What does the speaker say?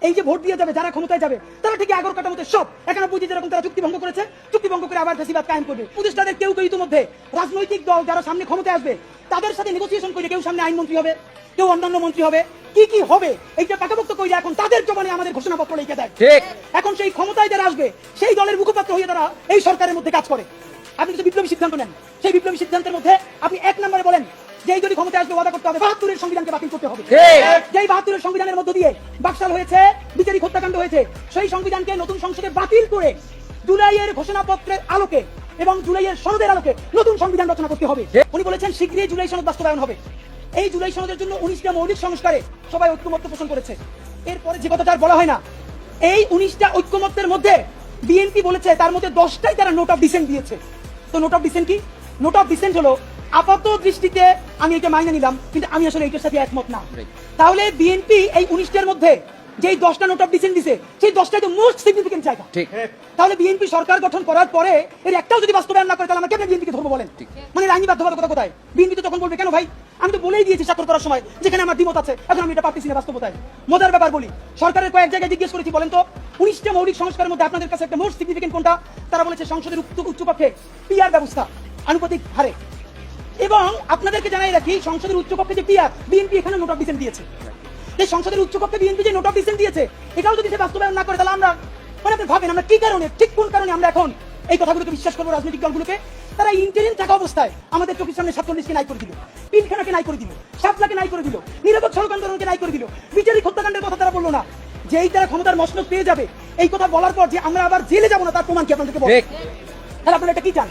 এই যে ভোট দিয়ে যাবে, যারা ক্ষমতায় যাবে, তারা ঠিক আগর কাটার মতো সব 91 যেরকম তারা চুক্তি ভঙ্গ করেছে, চুক্তি ভঙ্গ করে আবার ফ্যাসিবাদ কায়েম করবে। উপদেষ্টাদের কেউ কেউ ইতিমধ্যে রাজনৈতিক দল যারা সামনে ক্ষমতায় আসবে তাদের সাথে নেগোসিয়েশন করে কেউ সামনে আইনমন্ত্রী হবে, কেউ অন্যান্য মন্ত্রী হবে, কি কি হবে এইটা পাকাপোক্ত করে এখন তাদের জবানে আমাদের ঘোষণাপত্র লিখে দেয়। ঠিক। এখন সেই ক্ষমতায় যারা আসবে সেই দলের মুখপাত্র হয়ে তারা এই সরকারের মধ্যে কাজ করে। আপনি কিছু বিপ্লবী সিদ্ধান্ত নেন, সেই বিপ্লবী সিদ্ধান্তের মধ্যে আপনি এক নম্বরে বলেন যে এই যদি ক্ষমতায় আসবে ওয়াদা করতে হবে 72-এর সংবিধানকে বাতিল করতে হবে। যেই 72-এর সংবিধানের মধ্য দিয়ে বাকশাল হয়েছে, বিচারিক হত্যাকাণ্ড হয়েছে, সেই সংবিধানকে নতুন সংসদে বাতিল করে জুলাইয়ের ঘোষণাপত্রের আলোকে এবং জুলাইয়ের সনদের আলোকে নতুন সংবিধান রচনা করতে হবে। উনি বলেছেন শীঘ্রই জুলাই সনদ বাস্তবায়ন হবে। এই জুলাই সনদের জন্য 19টা মৌলিক সংস্কারে সবাই ঐক্যমত্য পোষণ করেছে। এরপরে যে কথাটা আর বলা হয় না, এই 19টা ঐক্যমত্যের মধ্যে বিএনপি বলেছে তার মধ্যে 10টাই তারা নোট অফ ডিসেন্ট দিয়েছে। তো নোট অফ ডিসেন্ট কি? নোট অফ ডিসেন্ট হলো আপাত দৃষ্টিতে আমি এটা মাইনে নিলাম, কিন্তু আমি আসলে এটার সাথে একমত না। তাহলে বিএনপি এই 19টার মধ্যে যেই 10টা নোট অফ ডিসেন্ট দিছে সেই 10টাই তো মোস্ট সিগনিফিকেন্ট জায়গা। ঠিক। তাহলে বিএনপি সরকার গঠন করার পরে এর একটাও যদি বাস্তবায়ন না করে তাহলে আমরা কেন বিএনপিকে ধরবো বলেন? মানে আইনি বাধ্যবাধকতা কোথায়? বিএনপি তো তখন বলবে কেন ভাই, আমি তো বলেই দিয়েছি স্বাক্ষর করার সময় যেখানে আমার দ্বিমত আছে, এখন আমি এটা পারতেছি না বাস্তবতায়। মজার ব্যাপার বলি, সরকারের কয়েক জায়গায় জিজ্ঞেস করেছি বলেন তো 19টা মৌলিক সংস্কারের মধ্যে আপনাদের কাছে একটা মোস্ট সিগনিফিকেন্ট কোনটা? তারা বলেছে সংসদের উচ্চকক্ষে পিআর ব্যবস্থা আনুপাতিক হারে। এবং আপনাদেরকে জানাই রাখি, সংসদের উচ্চকক্ষে যে পিআর, বিএনপি এখানে নোট অফ ডিসেন্ট দিয়েছে। এই সংসদের উচ্চকক্ষে বিএনপি যে নোট অফ ডিসেন্ট দিয়েছে এটাও যদি সে বাস্তবায়ন না করে তাহলে আমরা মানে আপনি ভাবেন আমরা কি কারণে, ঠিক কোন কারণে আমরা এখন এই কথাগুলোকে বিশ্বাস করবো? রাজনৈতিক দলগুলোকে তারা ইন্টারিম থাকা অবস্থায় আমাদের চোখের সামনে 47কে নাই করে দিল, পিলখানাকে নাই করে দিল, শাপলাকে নাই করে দিল, নিরাপদ সড়ক আন্দোলনকে নাই করে দিল, বিচারিক হত্যাকাণ্ডের কথা তারা বললো না। যেই তারা ক্ষমতার মসনদ পেয়ে যাবে এই কথা বলার পর যে আমরা আবার জেলে যাবো না তার প্রমাণ কি আপনাদেরকে বলবো? তাহলে আপনারা এটা কি চান?